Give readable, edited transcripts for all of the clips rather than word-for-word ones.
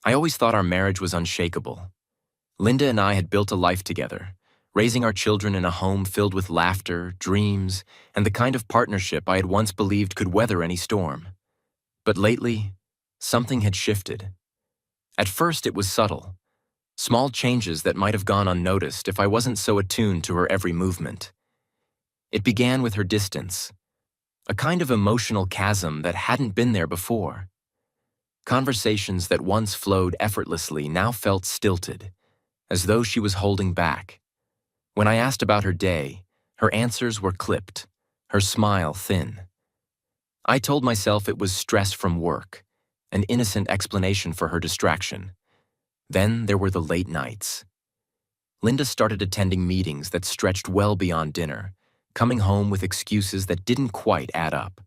I always thought our marriage was unshakable. Linda and I had built a life together, raising our children in a home filled with laughter, dreams, and the kind of partnership I had once believed could weather any storm. But lately, something had shifted. At first, it was subtle. Small changes that might have gone unnoticed if I wasn't so attuned to her every movement. It began with her distance, a kind of emotional chasm that hadn't been there before. Conversations that once flowed effortlessly now felt stilted, as though she was holding back. When I asked about her day, her answers were clipped, her smile thin. I told myself it was stress from work, an innocent explanation for her distraction. Then there were the late nights. Linda started attending meetings that stretched well beyond dinner, coming home with excuses that didn't quite add up.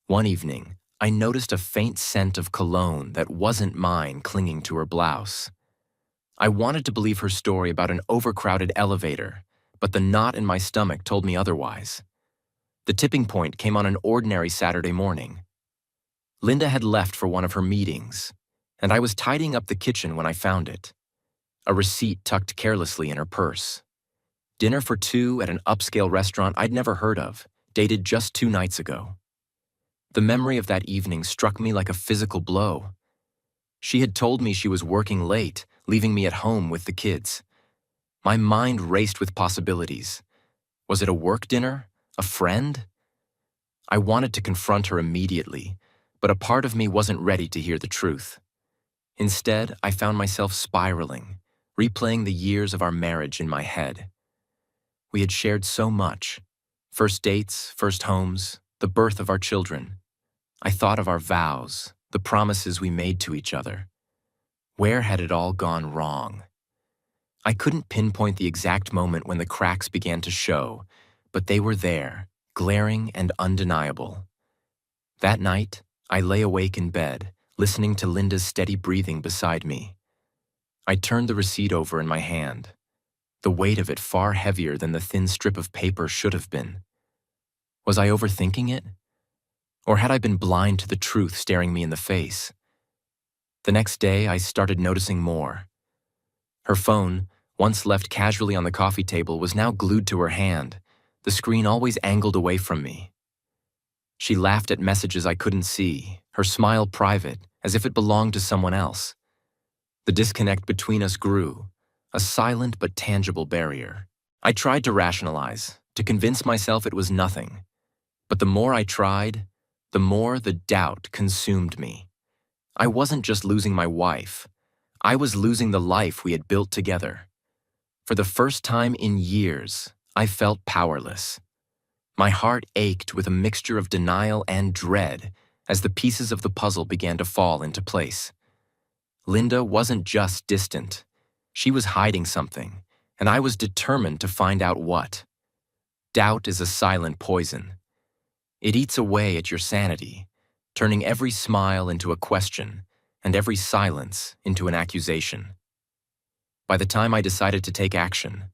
One evening, I noticed a faint scent of cologne that wasn't mine clinging to her blouse. I wanted to believe her story about an overcrowded elevator, but the knot in my stomach told me otherwise. The tipping point came on an ordinary Saturday morning. Linda had left for one of her meetings, and I was tidying up the kitchen when I found it. A receipt tucked carelessly in her purse. Dinner for two at an upscale restaurant I'd never heard of, dated just 2 nights ago. The memory of that evening struck me like a physical blow. She had told me she was working late, leaving me at home with the kids. My mind raced with possibilities. Was it a work dinner? A friend? I wanted to confront her immediately, but a part of me wasn't ready to hear the truth. Instead, I found myself spiraling, replaying the years of our marriage in my head. We had shared so much. First dates, first homes, the birth of our children. I thought of our vows, the promises we made to each other. Where had it all gone wrong? I couldn't pinpoint the exact moment when the cracks began to show, but they were there, glaring and undeniable. That night, I lay awake in bed, listening to Linda's steady breathing beside me. I turned the receipt over in my hand, the weight of it far heavier than the thin strip of paper should have been. Was I overthinking it? Or had I been blind to the truth staring me in the face? The next day, I started noticing more. Her phone, once left casually on the coffee table, was now glued to her hand, the screen always angled away from me. She laughed at messages I couldn't see, her smile private, as if it belonged to someone else. The disconnect between us grew, a silent but tangible barrier. I tried to rationalize, to convince myself it was nothing. But the more I tried, the more the doubt consumed me. I wasn't just losing my wife. I was losing the life we had built together. For the first time in years, I felt powerless. My heart ached with a mixture of denial and dread as the pieces of the puzzle began to fall into place. Linda wasn't just distant. She was hiding something, and I was determined to find out what. Doubt is a silent poison. It eats away at your sanity, turning every smile into a question and every silence into an accusation. By the time I decided to take action,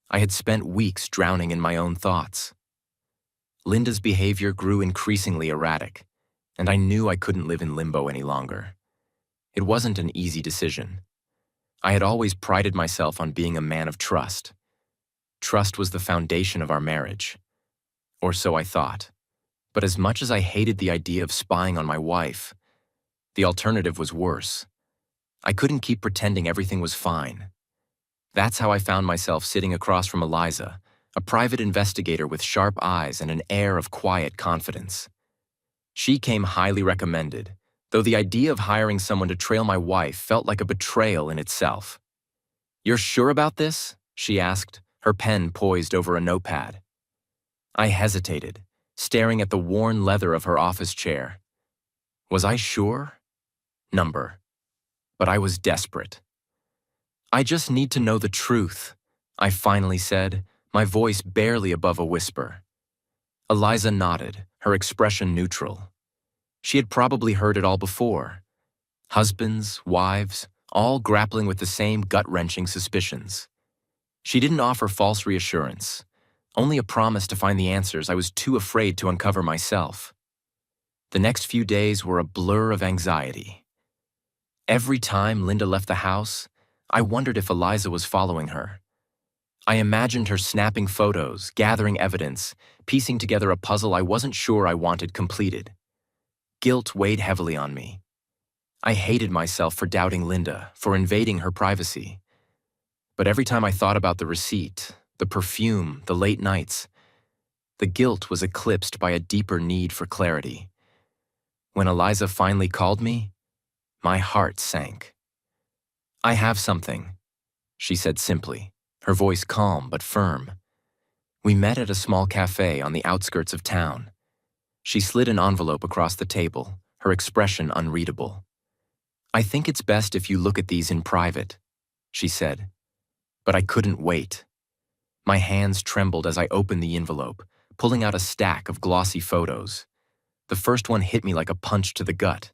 I had spent weeks drowning in my own thoughts. Linda's behavior grew increasingly erratic, and I knew I couldn't live in limbo any longer. It wasn't an easy decision. I had always prided myself on being a man of trust. Trust was the foundation of our marriage. Or so I thought. But as much as I hated the idea of spying on my wife, the alternative was worse. I couldn't keep pretending everything was fine. That's how I found myself sitting across from Eliza, a private investigator with sharp eyes and an air of quiet confidence. She came highly recommended, though the idea of hiring someone to trail my wife felt like a betrayal in itself. "You're sure about this?" she asked, her pen poised over a notepad. I hesitated, staring at the worn leather of her office chair. Was I sure? Number. But I was desperate. "I just need to know the truth," I finally said, my voice barely above a whisper. Eliza nodded, her expression neutral. She had probably heard it all before. Husbands, wives, all grappling with the same gut-wrenching suspicions. She didn't offer false reassurance, only a promise to find the answers I was too afraid to uncover myself. The next few days were a blur of anxiety. Every time Linda left the house, I wondered if Eliza was following her. I imagined her snapping photos, gathering evidence, piecing together a puzzle I wasn't sure I wanted completed. Guilt weighed heavily on me. I hated myself for doubting Linda, for invading her privacy. But every time I thought about the receipt, the perfume, the late nights, the guilt was eclipsed by a deeper need for clarity. When Eliza finally called me, my heart sank. "I have something," she said simply, her voice calm but firm. We met at a small cafe on the outskirts of town. She slid an envelope across the table, her expression unreadable. "I think it's best if you look at these in private," she said. But I couldn't wait. My hands trembled as I opened the envelope, pulling out a stack of glossy photos. The first one hit me like a punch to the gut.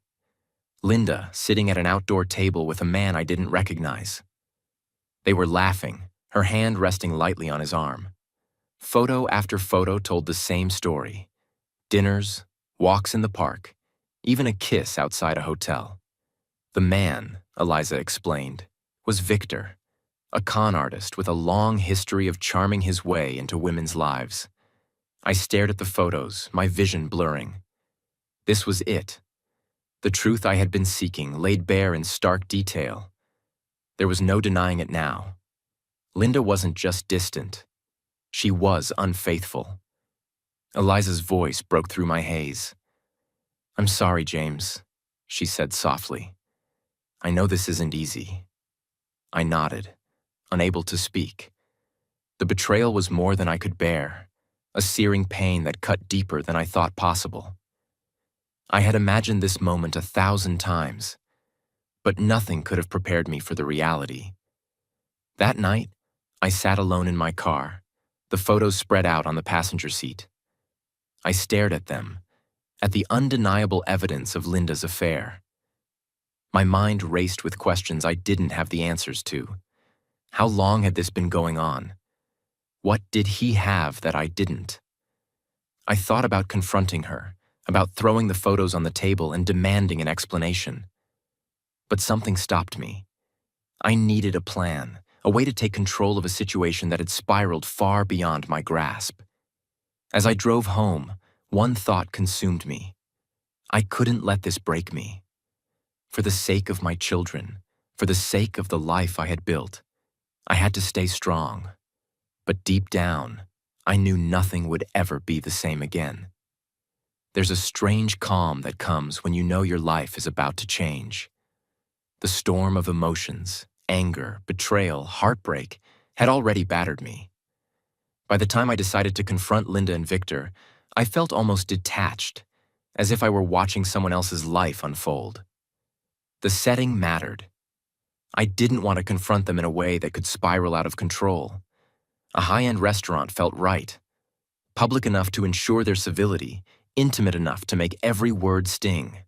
Linda sitting at an outdoor table with a man I didn't recognize. They were laughing, her hand resting lightly on his arm. Photo after photo told the same story. Dinners, walks in the park, even a kiss outside a hotel. The man, Eliza explained, was Victor, a con artist with a long history of charming his way into women's lives. I stared at the photos, my vision blurring. This was it. The truth I had been seeking, laid bare in stark detail. There was no denying it now. Linda wasn't just distant. She was unfaithful. Eliza's voice broke through my haze. "I'm sorry, James," she said softly. "I know this isn't easy." I nodded, unable to speak. The betrayal was more than I could bear, a searing pain that cut deeper than I thought possible. I had imagined this moment 1,000 times, but nothing could have prepared me for the reality. That night, I sat alone in my car, the photos spread out on the passenger seat. I stared at them, at the undeniable evidence of Linda's affair. My mind raced with questions I didn't have the answers to. How long had this been going on? What did he have that I didn't? I thought about confronting her, about throwing the photos on the table and demanding an explanation. But something stopped me. I needed a plan, a way to take control of a situation that had spiraled far beyond my grasp. As I drove home, one thought consumed me. I couldn't let this break me. For the sake of my children, for the sake of the life I had built, I had to stay strong. But deep down, I knew nothing would ever be the same again. There's a strange calm that comes when you know your life is about to change. The storm of emotions, anger, betrayal, heartbreak, had already battered me. By the time I decided to confront Linda and Victor, I felt almost detached, as if I were watching someone else's life unfold. The setting mattered. I didn't want to confront them in a way that could spiral out of control. A high-end restaurant felt right, public enough to ensure their civility, intimate enough to make every word sting.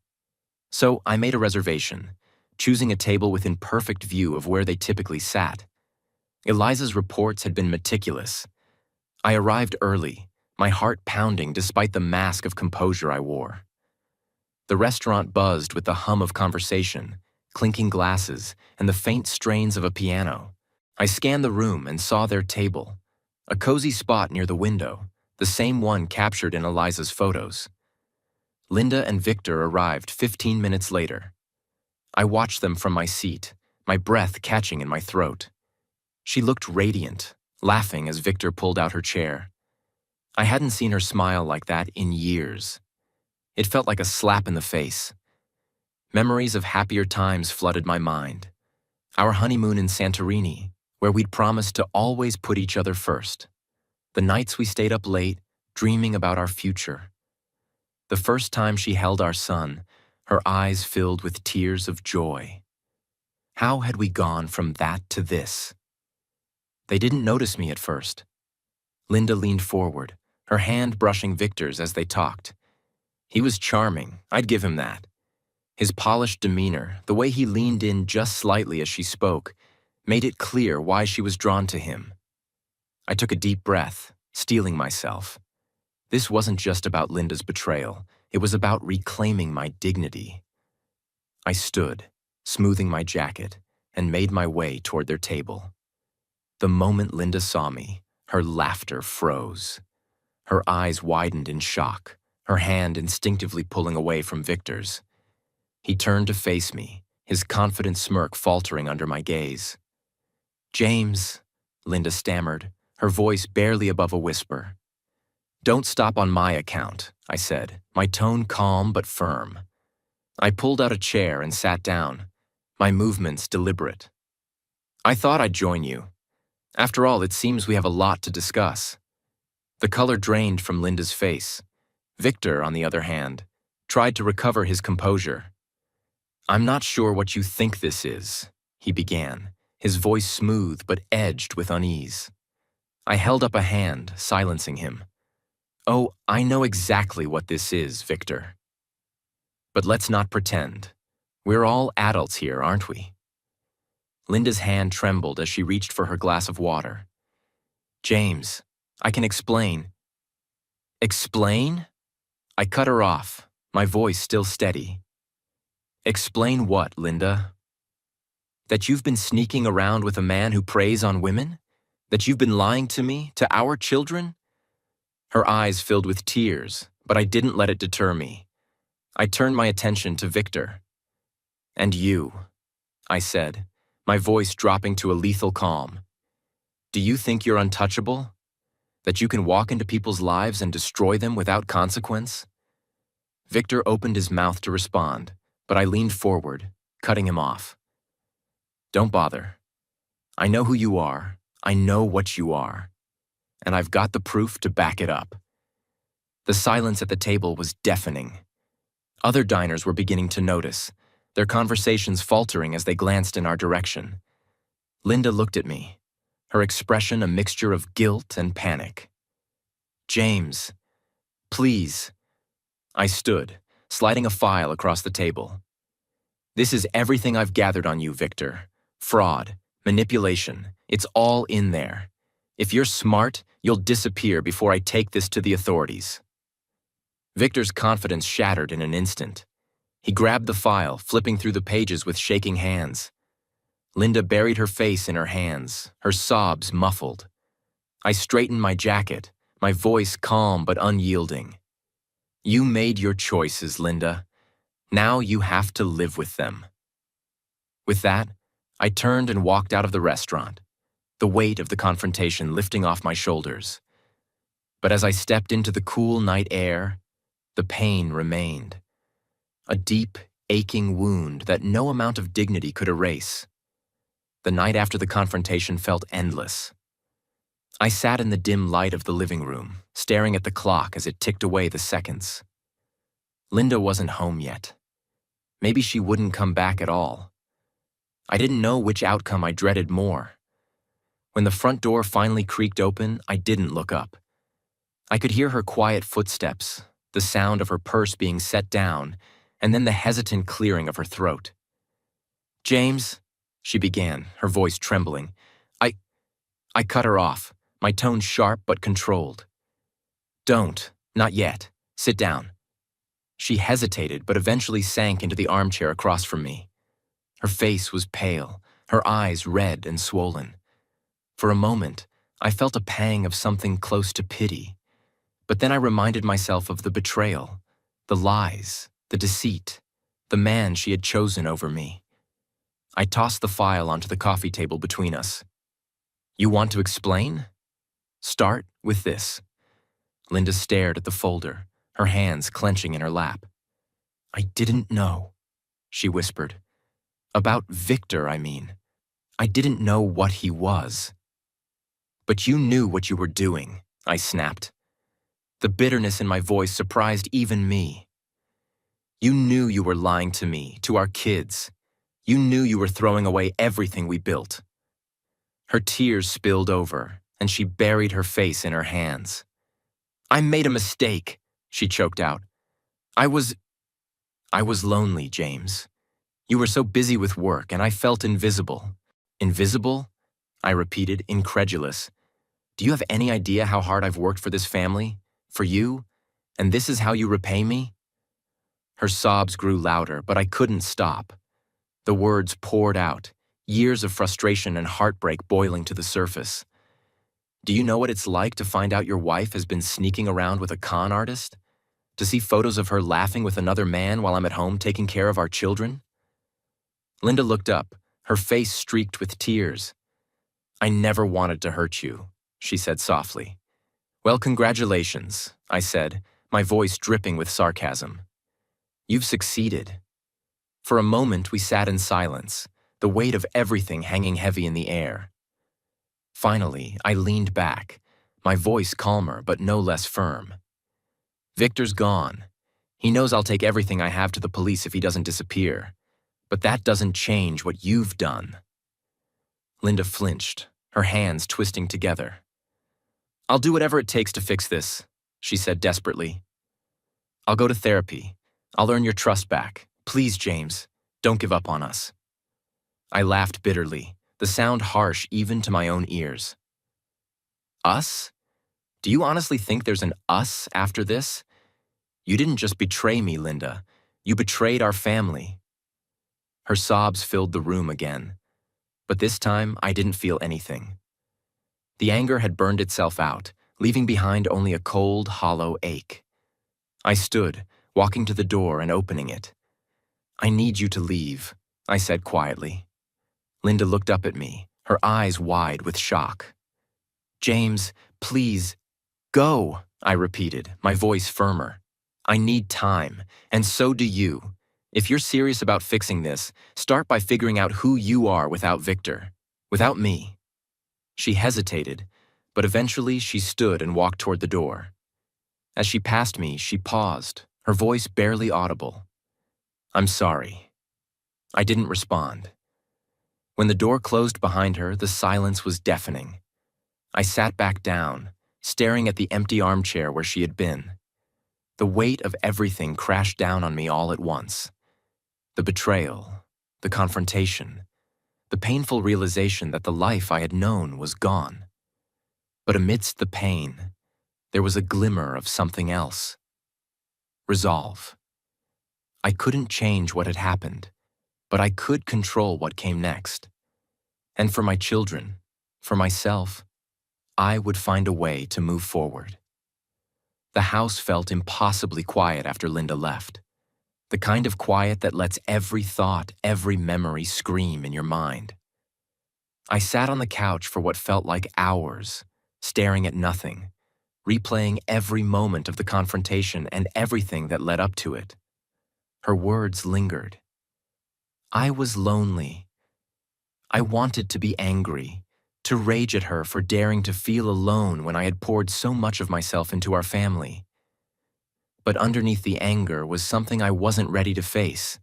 So I made a reservation, choosing a table within perfect view of where they typically sat. Eliza's reports had been meticulous. I arrived early, my heart pounding despite the mask of composure I wore. The restaurant buzzed with the hum of conversation, clinking glasses, and the faint strains of a piano. I scanned the room and saw their table, a cozy spot near the window, the same one captured in Eliza's photos. Linda and Victor arrived 15 minutes later. I watched them from my seat, my breath catching in my throat. She looked radiant, laughing as Victor pulled out her chair. I hadn't seen her smile like that in years. It felt like a slap in the face. Memories of happier times flooded my mind. Our honeymoon in Santorini, where we'd promised to always put each other first. The nights we stayed up late, dreaming about our future. The first time she held our son, her eyes filled with tears of joy. How had we gone from that to this? They didn't notice me at first. Linda leaned forward, her hand brushing Victor's as they talked. He was charming, I'd give him that. His polished demeanor, the way he leaned in just slightly as she spoke, made it clear why she was drawn to him. I took a deep breath, steeling myself. This wasn't just about Linda's betrayal. It was about reclaiming my dignity. I stood, smoothing my jacket, and made my way toward their table. The moment Linda saw me, her laughter froze. Her eyes widened in shock, her hand instinctively pulling away from Victor's. He turned to face me, his confident smirk faltering under my gaze. "James," Linda stammered, her voice barely above a whisper. "Don't stop on my account," I said, my tone calm but firm. I pulled out a chair and sat down, my movements deliberate. "I thought I'd join you. After all, it seems we have a lot to discuss." The color drained from Linda's face. Victor, on the other hand, tried to recover his composure. "I'm not sure what you think this is," he began, his voice smooth but edged with unease. I held up a hand, silencing him. "Oh, I know exactly what this is, Victor. But let's not pretend. We're all adults here, aren't we?" Linda's hand trembled as she reached for her glass of water. "James, I can explain." "Explain?" I cut her off, my voice still steady. "Explain what, Linda? That you've been sneaking around with a man who preys on women? That you've been lying to me, to our children?" Her eyes filled with tears, but I didn't let it deter me. I turned my attention to Victor. "And you," I said, my voice dropping to a lethal calm. "Do you think you're untouchable? That you can walk into people's lives and destroy them without consequence?" Victor opened his mouth to respond, but I leaned forward, cutting him off. "Don't bother. I know who you are. I know what you are. And I've got the proof to back it up." The silence at the table was deafening. Other diners were beginning to notice, their conversations faltering as they glanced in our direction. Linda looked at me, her expression a mixture of guilt and panic. "James, please." I stood, sliding a file across the table. "This is everything I've gathered on you, Victor. Fraud, manipulation, it's all in there. If you're smart, you'll disappear before I take this to the authorities." Victor's confidence shattered in an instant. He grabbed the file, flipping through the pages with shaking hands. Linda buried her face in her hands, her sobs muffled. I straightened my jacket, my voice calm but unyielding. "You made your choices, Linda. Now you have to live with them." With that, I turned and walked out of the restaurant, the weight of the confrontation lifting off my shoulders. But as I stepped into the cool night air, the pain remained. A deep, aching wound that no amount of dignity could erase. The night after the confrontation felt endless. I sat in the dim light of the living room, staring at the clock as it ticked away the seconds. Linda wasn't home yet. Maybe she wouldn't come back at all. I didn't know which outcome I dreaded more. When the front door finally creaked open, I didn't look up. I could hear her quiet footsteps, the sound of her purse being set down, and then the hesitant clearing of her throat. "James," she began, her voice trembling. I cut her off, my tone sharp but controlled. "Don't, not yet. Sit down." She hesitated but eventually sank into the armchair across from me. Her face was pale, her eyes red and swollen. For a moment, I felt a pang of something close to pity. But then I reminded myself of the betrayal, the lies, the deceit, the man she had chosen over me. I tossed the file onto the coffee table between us. "You want to explain? Start with this." Linda stared at the folder, her hands clenching in her lap. "I didn't know," she whispered. "About Victor, I mean. I didn't know what he was." "But you knew what you were doing," I snapped. The bitterness in my voice surprised even me. "You knew you were lying to me, to our kids. You knew you were throwing away everything we built." Her tears spilled over, and she buried her face in her hands. "I made a mistake," she choked out. I was lonely, James. You were so busy with work, and I felt invisible." "Invisible?" I repeated, incredulous. "Do you have any idea how hard I've worked for this family? For you? And this is how you repay me?" Her sobs grew louder, but I couldn't stop. The words poured out, years of frustration and heartbreak boiling to the surface. Do you know what it's like to find out your wife has been sneaking around with a con artist? To see photos of her laughing with another man while I'm at home taking care of our children? Linda looked up, her face streaked with tears. I never wanted to hurt you, she said softly. Well, congratulations, I said, my voice dripping with sarcasm. You've succeeded. For a moment, we sat in silence, the weight of everything hanging heavy in the air. Finally, I leaned back, my voice calmer but no less firm. Victor's gone. He knows I'll take everything I have to the police if he doesn't disappear. But that doesn't change what you've done. Linda flinched, her hands twisting together. I'll do whatever it takes to fix this, she said desperately. I'll go to therapy. I'll earn your trust back. Please, James, don't give up on us. I laughed bitterly, the sound harsh even to my own ears. Us? Do you honestly think there's an us after this? You didn't just betray me, Linda. You betrayed our family. Her sobs filled the room again. But this time, I didn't feel anything. The anger had burned itself out, leaving behind only a cold, hollow ache. I stood, walking to the door and opening it. I need you to leave, I said quietly. Linda looked up at me, her eyes wide with shock. James, please, go, I repeated, my voice firmer. I need time, and so do you. If you're serious about fixing this, start by figuring out who you are without Victor, without me. She hesitated, but eventually she stood and walked toward the door. As she passed me, she paused, her voice barely audible. I'm sorry. I didn't respond. When the door closed behind her, the silence was deafening. I sat back down, staring at the empty armchair where she had been. The weight of everything crashed down on me all at once. The betrayal, the confrontation, the painful realization that the life I had known was gone. But amidst the pain, there was a glimmer of something else. Resolve. I couldn't change what had happened, but I could control what came next. And for my children, for myself, I would find a way to move forward. The house felt impossibly quiet after Linda left. The kind of quiet that lets every thought, every memory scream in your mind. I sat on the couch for what felt like hours, staring at nothing, replaying every moment of the confrontation and everything that led up to it. Her words lingered. I was lonely. I wanted to be angry, to rage at her for daring to feel alone when I had poured so much of myself into our family. But underneath the anger was something I wasn't ready to face,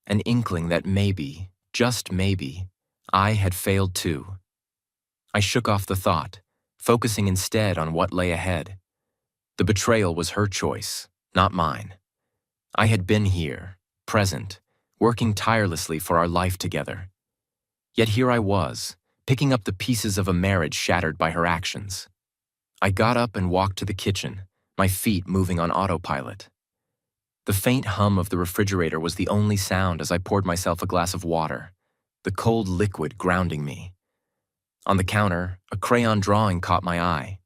an inkling that maybe, just maybe, I had failed too. I shook off the thought, focusing instead on what lay ahead. The betrayal was her choice, not mine. I had been here, present, working tirelessly for our life together. Yet here I was, picking up the pieces of a marriage shattered by her actions. I got up and walked to the kitchen, my feet moving on autopilot. The faint hum of the refrigerator was the only sound as I poured myself a glass of water, the cold liquid grounding me. On the counter, a crayon drawing caught my eye.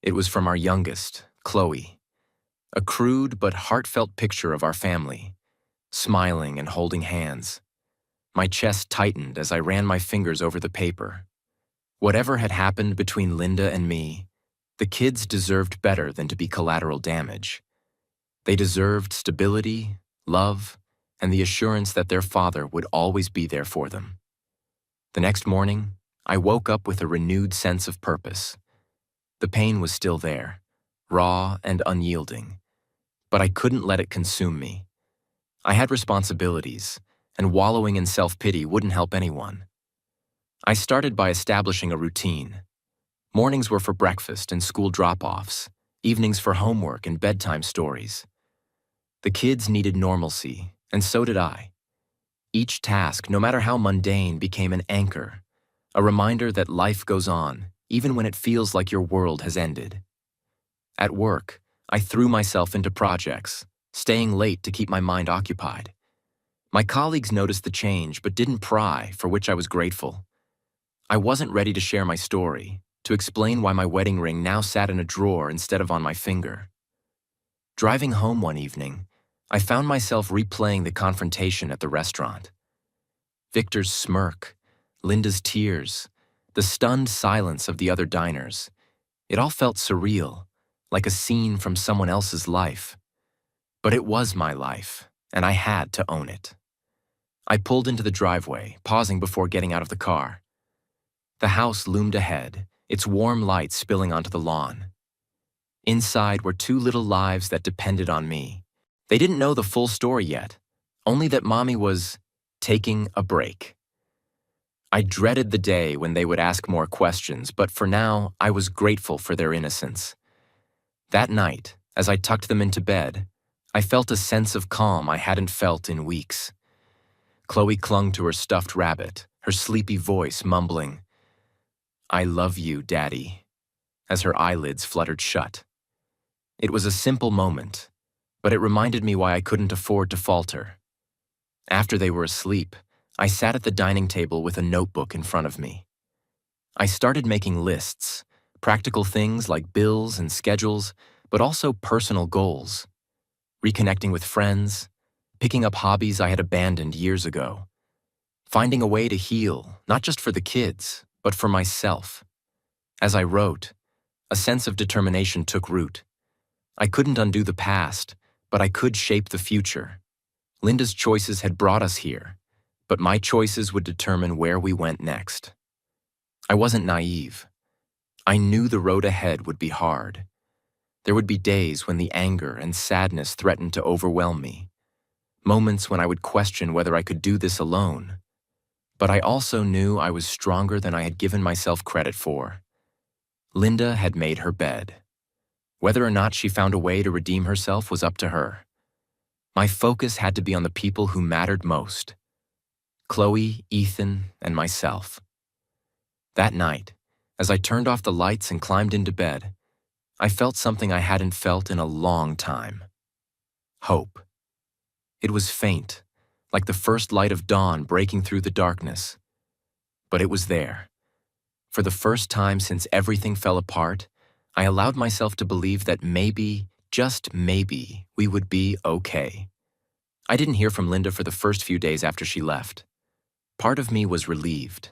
It was from our youngest, Chloe. A crude but heartfelt picture of our family, smiling and holding hands. My chest tightened as I ran my fingers over the paper. Whatever had happened between Linda and me, the kids deserved better than to be collateral damage. They deserved stability, love, and the assurance that their father would always be there for them. The next morning, I woke up with a renewed sense of purpose. The pain was still there, raw and unyielding, but I couldn't let it consume me. I had responsibilities, and wallowing in self-pity wouldn't help anyone. I started by establishing a routine. Mornings were for breakfast and school drop-offs, evenings for homework and bedtime stories. The kids needed normalcy, and so did I. Each task, no matter how mundane, became an anchor, a reminder that life goes on, even when it feels like your world has ended. At work, I threw myself into projects, staying late to keep my mind occupied. My colleagues noticed the change but didn't pry, for which I was grateful. I wasn't ready to share my story, to explain why my wedding ring now sat in a drawer instead of on my finger. Driving home one evening, I found myself replaying the confrontation at the restaurant. Victor's smirk, Linda's tears, the stunned silence of the other diners. It all felt surreal, like a scene from someone else's life. But it was my life, and I had to own it. I pulled into the driveway, pausing before getting out of the car. The house loomed ahead, its warm light spilling onto the lawn. Inside were two little lives that depended on me. They didn't know the full story yet, only that Mommy was taking a break. I dreaded the day when they would ask more questions, but for now, I was grateful for their innocence. That night, as I tucked them into bed, I felt a sense of calm I hadn't felt in weeks. Chloe clung to her stuffed rabbit, her sleepy voice mumbling, "I love you, Daddy," as her eyelids fluttered shut. It was a simple moment, but it reminded me why I couldn't afford to falter. After they were asleep, I sat at the dining table with a notebook in front of me. I started making lists, practical things like bills and schedules, but also personal goals. Reconnecting with friends, picking up hobbies I had abandoned years ago, finding a way to heal, not just for the kids, but for myself. As I wrote, a sense of determination took root. I couldn't undo the past, but I could shape the future. Linda's choices had brought us here, but my choices would determine where we went next. I wasn't naive. I knew the road ahead would be hard. There would be days when the anger and sadness threatened to overwhelm me, moments when I would question whether I could do this alone. But I also knew I was stronger than I had given myself credit for. Linda had made her bed. Whether or not she found a way to redeem herself was up to her. My focus had to be on the people who mattered most: Chloe, Ethan, and myself. That night, as I turned off the lights and climbed into bed, I felt something I hadn't felt in a long time. Hope. It was faint, like the first light of dawn breaking through the darkness. But it was there. For the first time since everything fell apart, I allowed myself to believe that maybe, just maybe, we would be okay. I didn't hear from Linda for the first few days after she left. Part of me was relieved.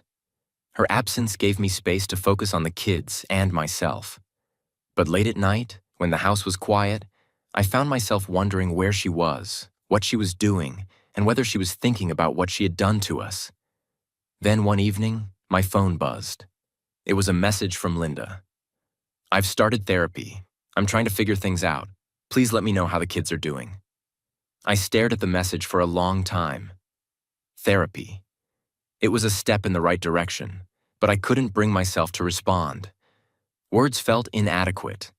Her absence gave me space to focus on the kids and myself. But late at night, when the house was quiet, I found myself wondering where she was, what she was doing, and whether she was thinking about what she had done to us. Then one evening, my phone buzzed. It was a message from Linda. "I've started therapy. I'm trying to figure things out. Please let me know how the kids are doing." I stared at the message for a long time. Therapy. It was a step in the right direction, but I couldn't bring myself to respond. Words felt inadequate,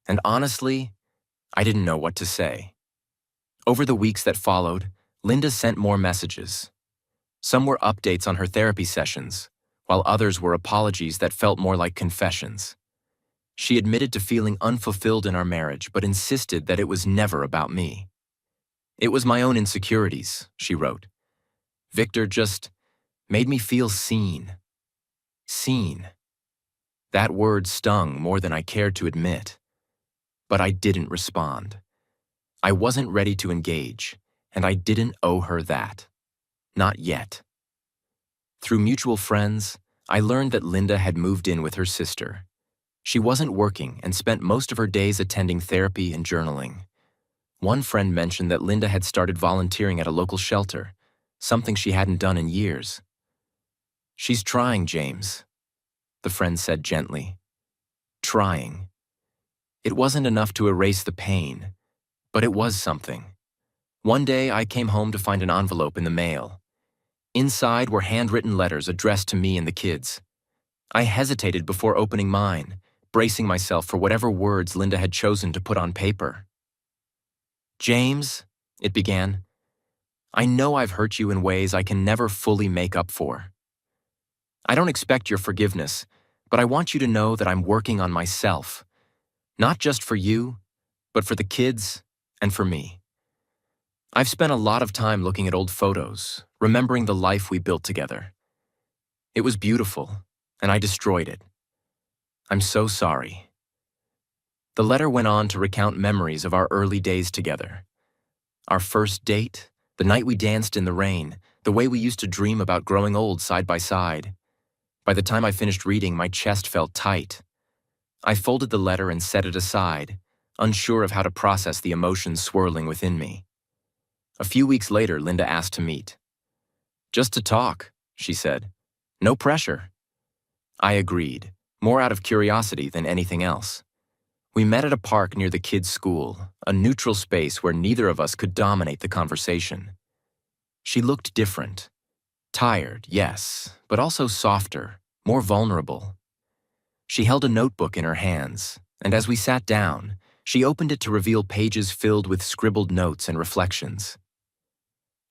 and honestly, I didn't know what to say. Over the weeks that followed, Linda sent more messages. Some were updates on her therapy sessions, while others were apologies that felt more like confessions. She admitted to feeling unfulfilled in our marriage, but insisted that it was never about me. "It was my own insecurities," she wrote. "Victor just made me feel seen." Seen. That word stung more than I cared to admit. But I didn't respond. I wasn't ready to engage, and I didn't owe her that. Not yet. Through mutual friends, I learned that Linda had moved in with her sister. She wasn't working and spent most of her days attending therapy and journaling. One friend mentioned that Linda had started volunteering at a local shelter, something she hadn't done in years. "She's trying, James," the friend said gently. Trying. It wasn't enough to erase the pain, but it was something. One day I came home to find an envelope in the mail. Inside were handwritten letters addressed to me and the kids. I hesitated before opening mine, bracing myself for whatever words Linda had chosen to put on paper. "James," it began, "I know I've hurt you in ways I can never fully make up for. I don't expect your forgiveness, but I want you to know that I'm working on myself, not just for you, but for the kids and for me. I've spent a lot of time looking at old photos, remembering the life we built together. It was beautiful, and I destroyed it. I'm so sorry." The letter went on to recount memories of our early days together. Our first date, the night we danced in the rain, the way we used to dream about growing old side by side. By the time I finished reading, my chest felt tight. I folded the letter and set it aside, unsure of how to process the emotions swirling within me. A few weeks later, Linda asked to meet. "Just to talk," she said. "No pressure." I agreed, more out of curiosity than anything else. We met at a park near the kids' school, a neutral space where neither of us could dominate the conversation. She looked different. Tired, yes, but also softer, more vulnerable. She held a notebook in her hands, and as we sat down, she opened it to reveal pages filled with scribbled notes and reflections.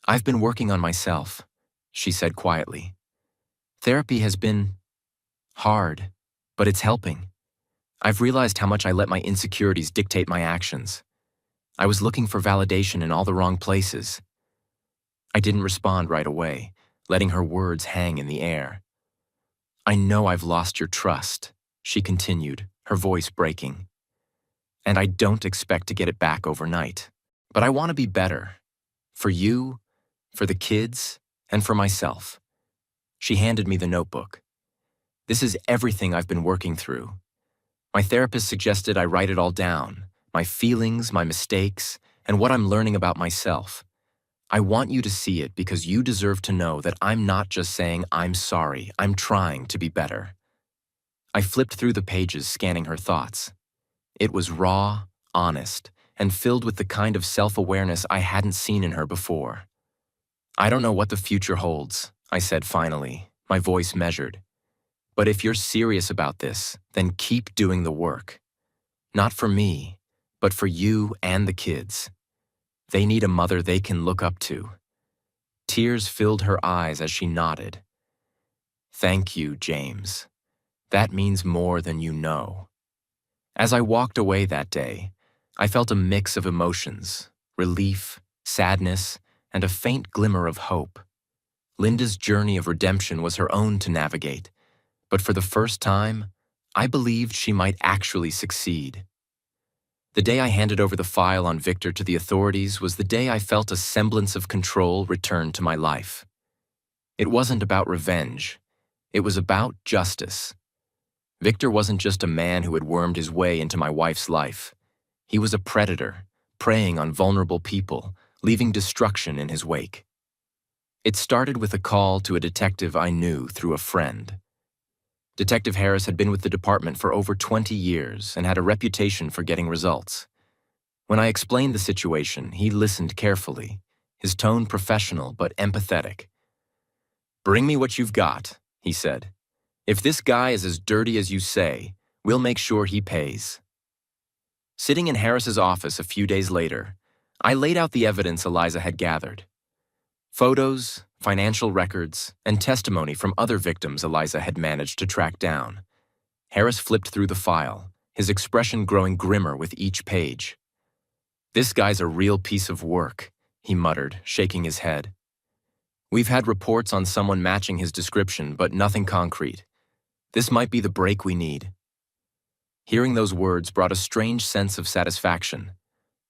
"I've been working on myself," she said quietly. "Therapy has been hard, but it's helping. I've realized how much I let my insecurities dictate my actions. I was looking for validation in all the wrong places." I didn't respond right away, letting her words hang in the air. "I know I've lost your trust," she continued, her voice breaking. "And I don't expect to get it back overnight. But I want to be better. For you, for the kids, and for myself." She handed me the notebook. "This is everything I've been working through. My therapist suggested I write it all down, my feelings, my mistakes, and what I'm learning about myself. I want you to see it because you deserve to know that I'm not just saying I'm sorry, I'm trying to be better." I flipped through the pages, scanning her thoughts. It was raw, honest, and filled with the kind of self-awareness I hadn't seen in her before. "I don't know what the future holds," I said finally, my voice measured. "But if you're serious about this, then keep doing the work. Not for me, but for you and the kids. They need a mother they can look up to." Tears filled her eyes as she nodded. "Thank you, James. That means more than you know." As I walked away that day, I felt a mix of emotions: relief, sadness, and a faint glimmer of hope. Linda's journey of redemption was her own to navigate, but for the first time, I believed she might actually succeed. The day I handed over the file on Victor to the authorities was the day I felt a semblance of control return to my life. It wasn't about revenge. It was about justice. Victor wasn't just a man who had wormed his way into my wife's life. He was a predator, preying on vulnerable people, leaving destruction in his wake. It started with a call to a detective I knew through a friend. Detective Harris had been with the department for over 20 years and had a reputation for getting results. When I explained the situation, he listened carefully, his tone professional but empathetic. "Bring me what you've got," he said. "If this guy is as dirty as you say, we'll make sure he pays." Sitting in Harris's office a few days later, I laid out the evidence Eliza had gathered. Photos, financial records, and testimony from other victims Eliza had managed to track down. Harris flipped through the file, his expression growing grimmer with each page. "This guy's a real piece of work," he muttered, shaking his head. "We've had reports on someone matching his description, but nothing concrete. This might be the break we need." Hearing those words brought a strange sense of satisfaction.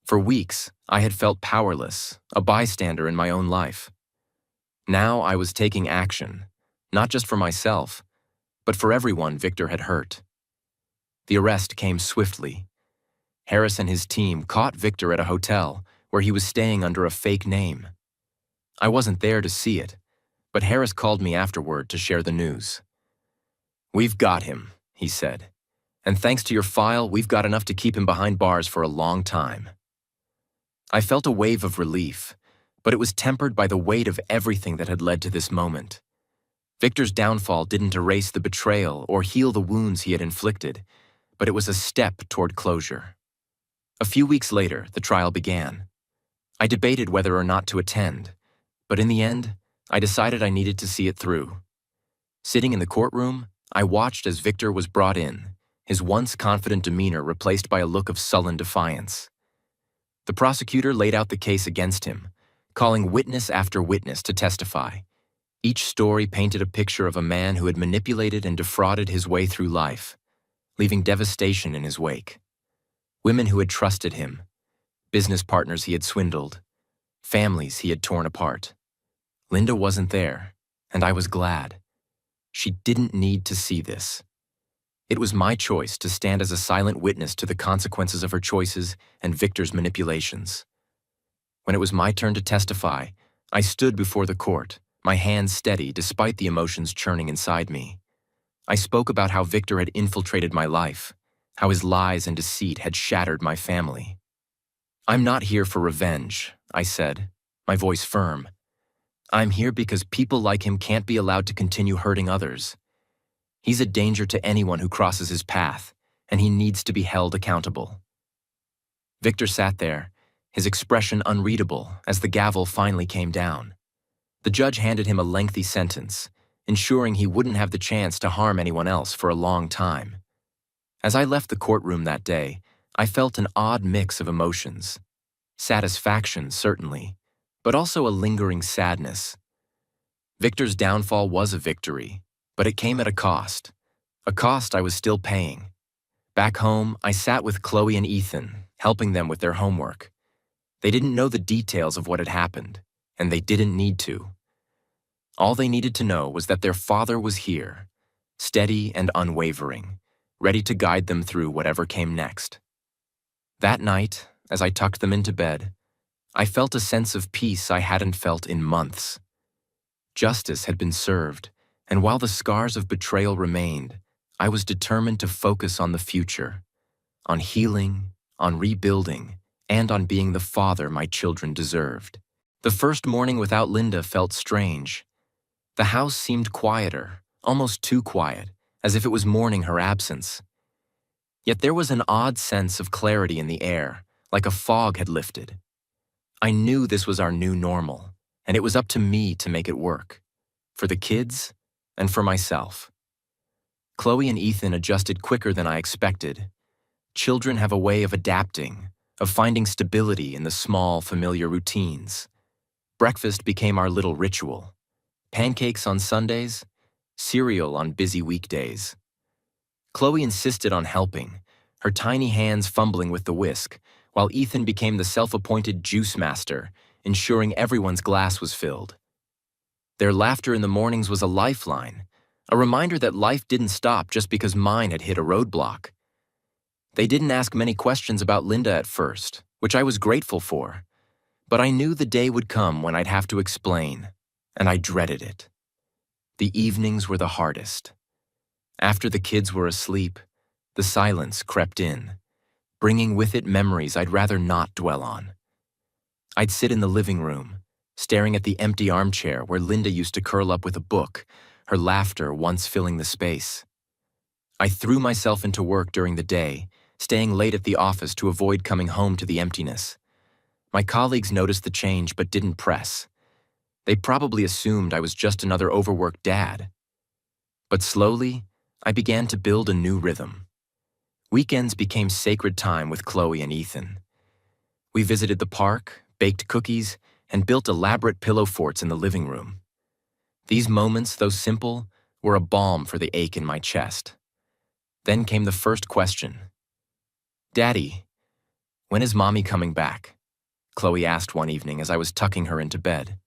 For weeks, I had felt powerless, a bystander in my own life. Now I was taking action, not just for myself, but for everyone Victor had hurt. The arrest came swiftly. Harris and his team caught Victor at a hotel where he was staying under a fake name. I wasn't there to see it, but Harris called me afterward to share the news. "We've got him," he said, "and thanks to your file, we've got enough to keep him behind bars for a long time." I felt a wave of relief, but it was tempered by the weight of everything that had led to this moment. Victor's downfall didn't erase the betrayal or heal the wounds he had inflicted, but it was a step toward closure. A few weeks later, the trial began. I debated whether or not to attend, but in the end, I decided I needed to see it through. Sitting in the courtroom, I watched as Victor was brought in, his once confident demeanor replaced by a look of sullen defiance. The prosecutor laid out the case against him, calling witness after witness to testify. Each story painted a picture of a man who had manipulated and defrauded his way through life, leaving devastation in his wake. Women who had trusted him, business partners he had swindled, families he had torn apart. Linda wasn't there, and I was glad. She didn't need to see this. It was my choice to stand as a silent witness to the consequences of her choices and Victor's manipulations. When it was my turn to testify, I stood before the court, my hands steady despite the emotions churning inside me. I spoke about how Victor had infiltrated my life, how his lies and deceit had shattered my family. "I'm not here for revenge," I said, my voice firm. "I'm here because people like him can't be allowed to continue hurting others. He's a danger to anyone who crosses his path, and he needs to be held accountable." Victor sat there, his expression unreadable as the gavel finally came down. The judge handed him a lengthy sentence, ensuring he wouldn't have the chance to harm anyone else for a long time. As I left the courtroom that day, I felt an odd mix of emotions. Satisfaction, certainly, but also a lingering sadness. Victor's downfall was a victory, but it came at a cost I was still paying. Back home, I sat with Chloe and Ethan, helping them with their homework. They didn't know the details of what had happened, and they didn't need to. All they needed to know was that their father was here, steady and unwavering, ready to guide them through whatever came next. That night, as I tucked them into bed, I felt a sense of peace I hadn't felt in months. Justice had been served, and while the scars of betrayal remained, I was determined to focus on the future, on healing, on rebuilding, and on being the father my children deserved. The first morning without Linda felt strange. The house seemed quieter, almost too quiet, as if it was mourning her absence. Yet there was an odd sense of clarity in the air, like a fog had lifted. I knew this was our new normal, and it was up to me to make it work, for the kids and for myself. Chloe and Ethan adjusted quicker than I expected. Children have a way of adapting, of finding stability in the small, familiar routines. Breakfast became our little ritual. Pancakes on Sundays, cereal on busy weekdays. Chloe insisted on helping, her tiny hands fumbling with the whisk, while Ethan became the self-appointed juice master, ensuring everyone's glass was filled. Their laughter in the mornings was a lifeline, a reminder that life didn't stop just because mine had hit a roadblock. They didn't ask many questions about Linda at first, which I was grateful for, but I knew the day would come when I'd have to explain, and I dreaded it. The evenings were the hardest. After the kids were asleep, the silence crept in, bringing with it memories I'd rather not dwell on. I'd sit in the living room, staring at the empty armchair where Linda used to curl up with a book, her laughter once filling the space. I threw myself into work during the day, staying late at the office to avoid coming home to the emptiness. My colleagues noticed the change but didn't press. They probably assumed I was just another overworked dad. But slowly, I began to build a new rhythm. Weekends became sacred time with Chloe and Ethan. We visited the park, baked cookies, and built elaborate pillow forts in the living room. These moments, though simple, were a balm for the ache in my chest. Then came the first question. "Daddy, when is Mommy coming back?" Chloe asked one evening as I was tucking her into bed.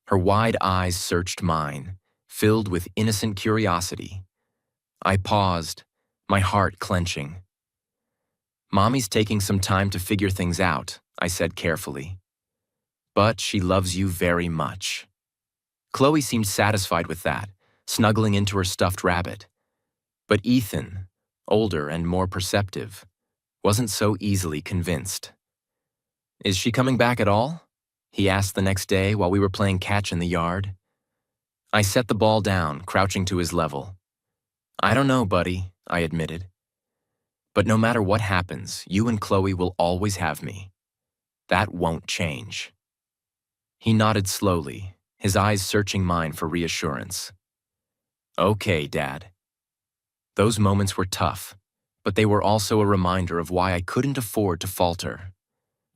Her wide eyes searched mine, filled with innocent curiosity. I paused, my heart clenching. "Mommy's taking some time to figure things out," I said carefully. "But she loves you very much." Chloe seemed satisfied with that, snuggling into her stuffed rabbit. But Ethan, older and more perceptive, wasn't so easily convinced. "Is she coming back at all?" he asked the next day while we were playing catch in the yard. I set the ball down, crouching to his level. "I don't know, buddy," I admitted. "But no matter what happens, you and Chloe will always have me. That won't change." He nodded slowly, his eyes searching mine for reassurance. "Okay, Dad." Those moments were tough, but they were also a reminder of why I couldn't afford to falter.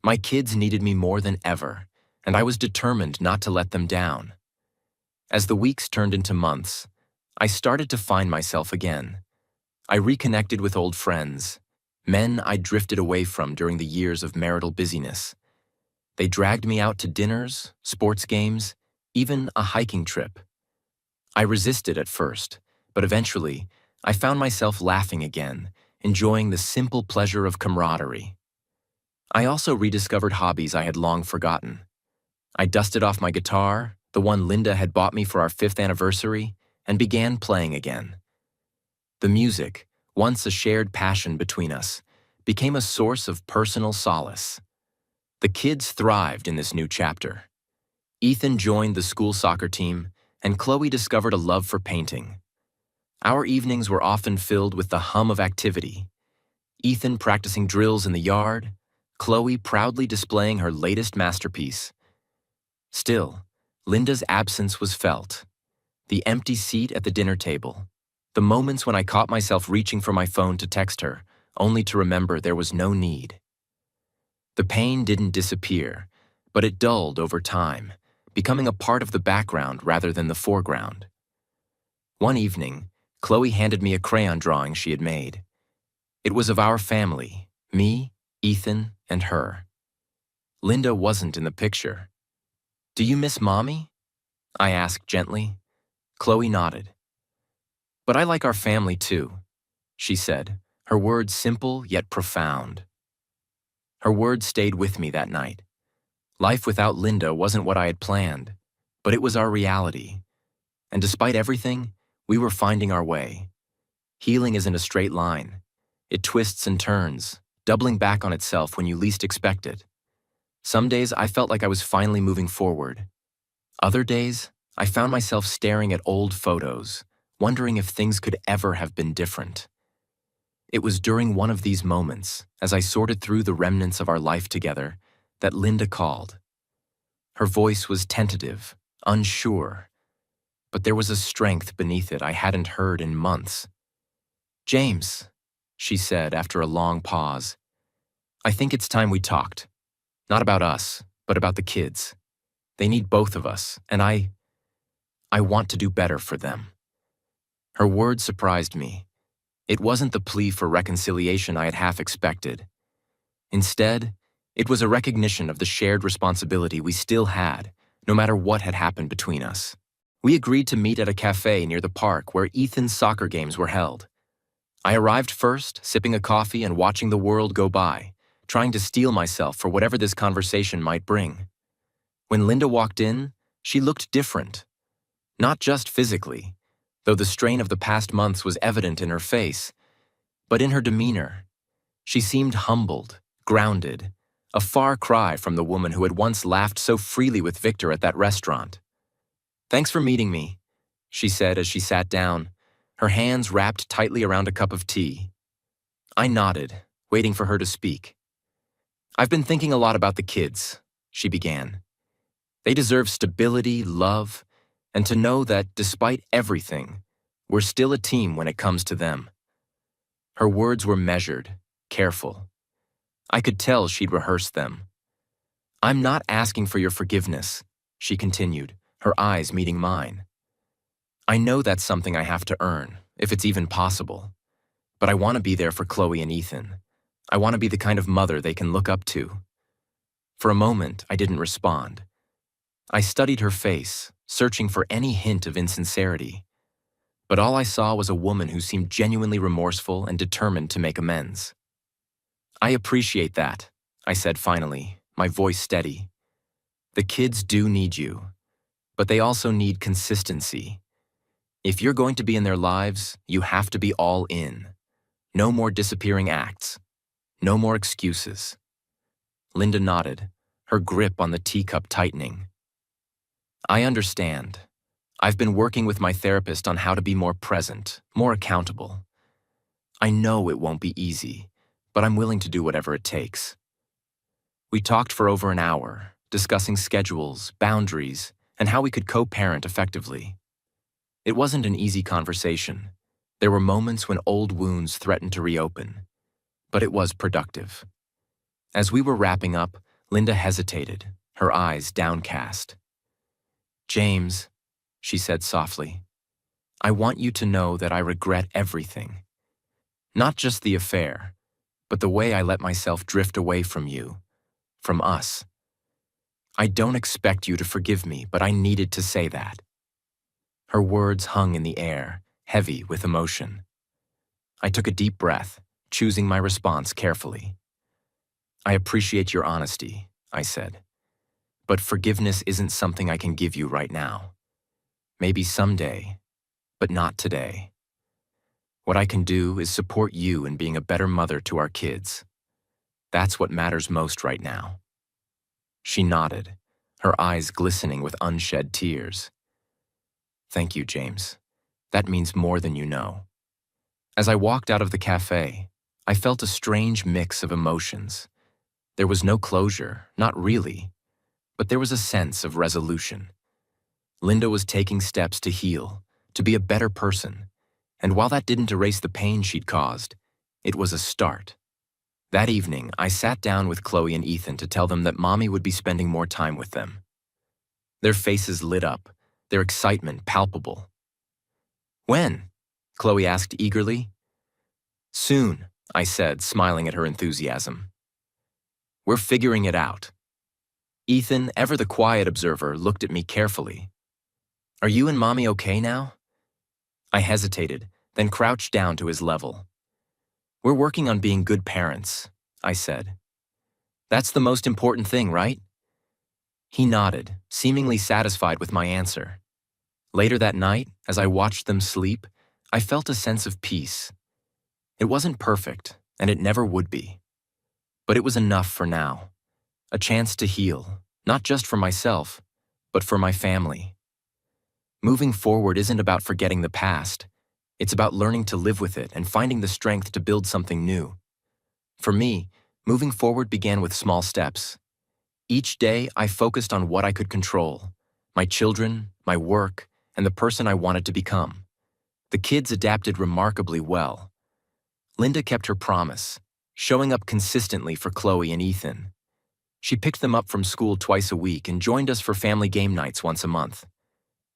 My kids needed me more than ever, and I was determined not to let them down. As the weeks turned into months, I started to find myself again. I reconnected with old friends, men I drifted away from during the years of marital busyness. They dragged me out to dinners, sports games, even a hiking trip. I resisted at first, but eventually, I found myself laughing again, enjoying the simple pleasure of camaraderie. I also rediscovered hobbies I had long forgotten. I dusted off my guitar, the one Linda had bought me for our 5th anniversary, and began playing again. The music, once a shared passion between us, became a source of personal solace. The kids thrived in this new chapter. Ethan joined the school soccer team, and Chloe discovered a love for painting. Our evenings were often filled with the hum of activity. Ethan practicing drills in the yard, Chloe proudly displaying her latest masterpiece. Still, Linda's absence was felt. The empty seat at the dinner table, the moments when I caught myself reaching for my phone to text her, only to remember there was no need. The pain didn't disappear, but it dulled over time, becoming a part of the background rather than the foreground. One evening, Chloe handed me a crayon drawing she had made. It was of our family, me, Ethan, and her. Linda wasn't in the picture. "Do you miss Mommy?" I asked gently. Chloe nodded. "But I like our family too," she said, her words simple yet profound. Her words stayed with me that night. Life without Linda wasn't what I had planned, but it was our reality. And despite everything, we were finding our way. Healing isn't a straight line. It twists and turns, doubling back on itself when you least expect it. Some days I felt like I was finally moving forward. Other days, I found myself staring at old photos, wondering if things could ever have been different. It was during one of these moments, as I sorted through the remnants of our life together, that Linda called. Her voice was tentative, unsure, but there was a strength beneath it I hadn't heard in months. "James," she said after a long pause, "I think it's time we talked. Not about us, but about the kids. They need both of us, and I want to do better for them." Her words surprised me. It wasn't the plea for reconciliation I had half expected. Instead, it was a recognition of the shared responsibility we still had, no matter what had happened between us. We agreed to meet at a cafe near the park where Ethan's soccer games were held. I arrived first, sipping a coffee and watching the world go by, trying to steel myself for whatever this conversation might bring. When Linda walked in, she looked different. Not just physically, though the strain of the past months was evident in her face, but in her demeanor. She seemed humbled, grounded, a far cry from the woman who had once laughed so freely with Victor at that restaurant. "Thanks for meeting me," she said as she sat down, her hands wrapped tightly around a cup of tea. I nodded, waiting for her to speak. "I've been thinking a lot about the kids," she began. "They deserve stability, love, and to know that, despite everything, we're still a team when it comes to them." Her words were measured, careful. I could tell she'd rehearsed them. "I'm not asking for your forgiveness," she continued, her eyes meeting mine. "I know that's something I have to earn, if it's even possible. But I want to be there for Chloe and Ethan. I want to be the kind of mother they can look up to." For a moment, I didn't respond. I studied her face, searching for any hint of insincerity. But all I saw was a woman who seemed genuinely remorseful and determined to make amends. "I appreciate that," I said finally, my voice steady. "The kids do need you, but they also need consistency. If you're going to be in their lives, you have to be all in. No more disappearing acts. No more excuses." Linda nodded, her grip on the teacup tightening. "I understand. I've been working with my therapist on how to be more present, more accountable. I know it won't be easy, but I'm willing to do whatever it takes." We talked for over an hour, discussing schedules, boundaries, and how we could co-parent effectively. It wasn't an easy conversation. There were moments when old wounds threatened to reopen, but it was productive. As we were wrapping up, Linda hesitated, her eyes downcast. "James," she said softly, "I want you to know that I regret everything. Not just the affair, but the way I let myself drift away from you, from us. I don't expect you to forgive me, but I needed to say that." Her words hung in the air, heavy with emotion. I took a deep breath, choosing my response carefully. "I appreciate your honesty," I said, "but forgiveness isn't something I can give you right now. Maybe someday, but not today. What I can do is support you in being a better mother to our kids. That's what matters most right now." She nodded, her eyes glistening with unshed tears. "Thank you, James. That means more than you know." As I walked out of the cafe, I felt a strange mix of emotions. There was no closure, not really, but there was a sense of resolution. Linda was taking steps to heal, to be a better person, and while that didn't erase the pain she'd caused, it was a start. That evening, I sat down with Chloe and Ethan to tell them that Mommy would be spending more time with them. Their faces lit up, their excitement palpable. "When?" Chloe asked eagerly. "Soon," I said, smiling at her enthusiasm. "We're figuring it out." Ethan, ever the quiet observer, looked at me carefully. "Are you and Mommy okay now?" I hesitated, then crouched down to his level. "We're working on being good parents," I said. "That's the most important thing, right?" He nodded, seemingly satisfied with my answer. Later that night, as I watched them sleep, I felt a sense of peace. It wasn't perfect, and it never would be. But it was enough for now. A chance to heal, not just for myself, but for my family. Moving forward isn't about forgetting the past. It's about learning to live with it and finding the strength to build something new. For me, moving forward began with small steps. Each day, I focused on what I could control: my children, my work, and the person I wanted to become. The kids adapted remarkably well. Linda kept her promise, showing up consistently for Chloe and Ethan. She picked them up from school twice a week and joined us for family game nights once a month.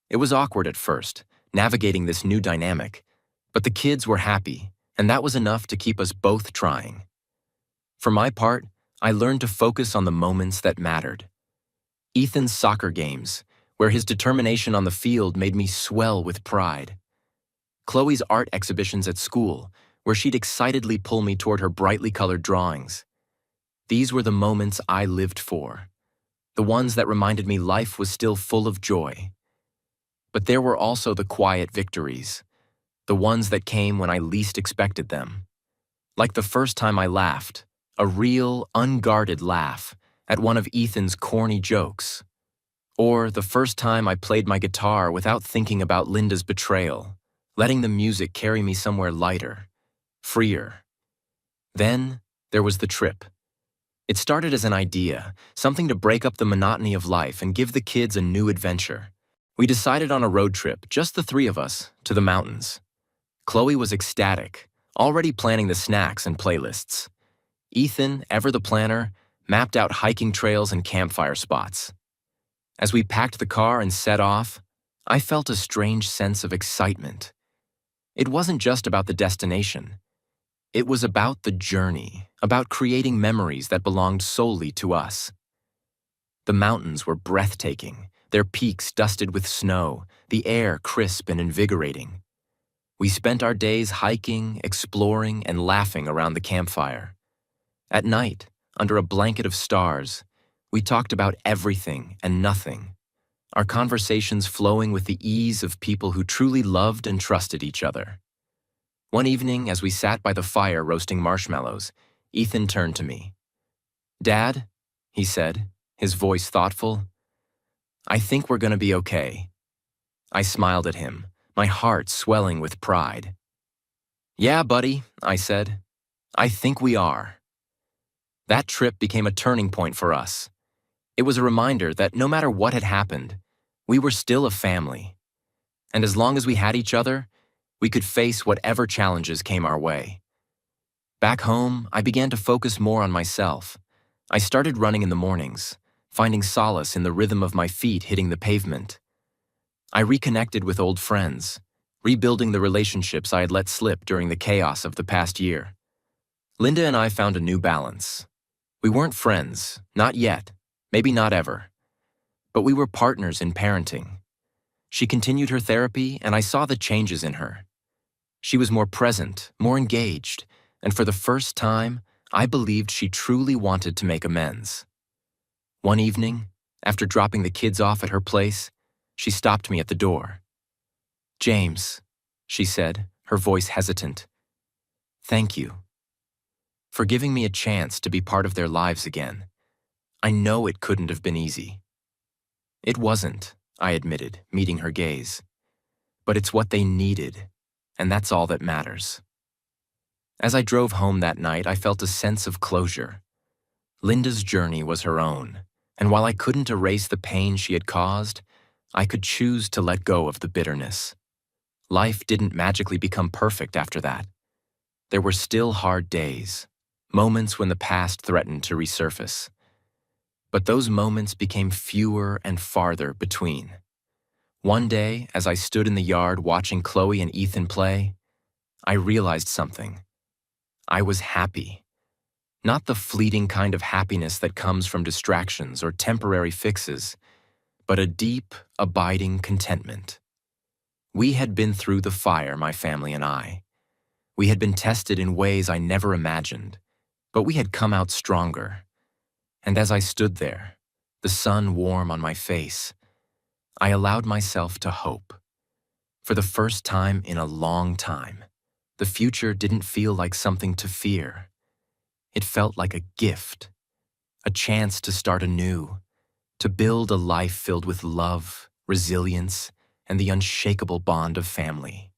It was awkward at first, navigating this new dynamic, but the kids were happy, and that was enough to keep us both trying. For my part, I learned to focus on the moments that mattered. Ethan's soccer games, where his determination on the field made me swell with pride. Chloe's art exhibitions at school, where she'd excitedly pull me toward her brightly colored drawings. These were the moments I lived for, the ones that reminded me life was still full of joy. But there were also the quiet victories, the ones that came when I least expected them. Like the first time I laughed, a real, unguarded laugh, at one of Ethan's corny jokes. Or the first time I played my guitar without thinking about Linda's betrayal, letting the music carry me somewhere lighter, freer. Then there was the trip. It started as an idea, something to break up the monotony of life and give the kids a new adventure. We decided on a road trip, just the three of us, to the mountains. Chloe was ecstatic, already planning the snacks and playlists. Ethan, ever the planner, mapped out hiking trails and campfire spots. As we packed the car and set off, I felt a strange sense of excitement. It wasn't just about the destination. It was about the journey, about creating memories that belonged solely to us. The mountains were breathtaking, their peaks dusted with snow, the air crisp and invigorating. We spent our days hiking, exploring, and laughing around the campfire. At night, under a blanket of stars, we talked about everything and nothing, our conversations flowing with the ease of people who truly loved and trusted each other. One evening, as we sat by the fire roasting marshmallows, Ethan turned to me. "Dad," he said, his voice thoughtful, "I think we're going to be okay." I smiled at him, my heart swelling with pride. "Yeah, buddy," I said, "I think we are." That trip became a turning point for us. It was a reminder that no matter what had happened, we were still a family. And as long as we had each other, we could face whatever challenges came our way. Back home, I began to focus more on myself. I started running in the mornings, finding solace in the rhythm of my feet hitting the pavement. I reconnected with old friends, rebuilding the relationships I had let slip during the chaos of the past year. Linda and I found a new balance. We weren't friends, not yet, maybe not ever. But we were partners in parenting. She continued her therapy, and I saw the changes in her. She was more present, more engaged, and for the first time, I believed she truly wanted to make amends. One evening, after dropping the kids off at her place, she stopped me at the door. "James," she said, her voice hesitant, "thank you for giving me a chance to be part of their lives again. I know it couldn't have been easy." "It wasn't," I admitted, meeting her gaze. "But it's what they needed, and that's all that matters." As I drove home that night, I felt a sense of closure. Linda's journey was her own, and while I couldn't erase the pain she had caused, I could choose to let go of the bitterness. Life didn't magically become perfect after that. There were still hard days, moments when the past threatened to resurface. But those moments became fewer and farther between. One day, as I stood in the yard watching Chloe and Ethan play, I realized something. I was happy. Not the fleeting kind of happiness that comes from distractions or temporary fixes, but a deep, abiding contentment. We had been through the fire, my family and I. We had been tested in ways I never imagined, but we had come out stronger. And as I stood there, the sun warm on my face, I allowed myself to hope. For the first time in a long time, the future didn't feel like something to fear. It felt like a gift, a chance to start anew, to build a life filled with love, resilience, and the unshakable bond of family.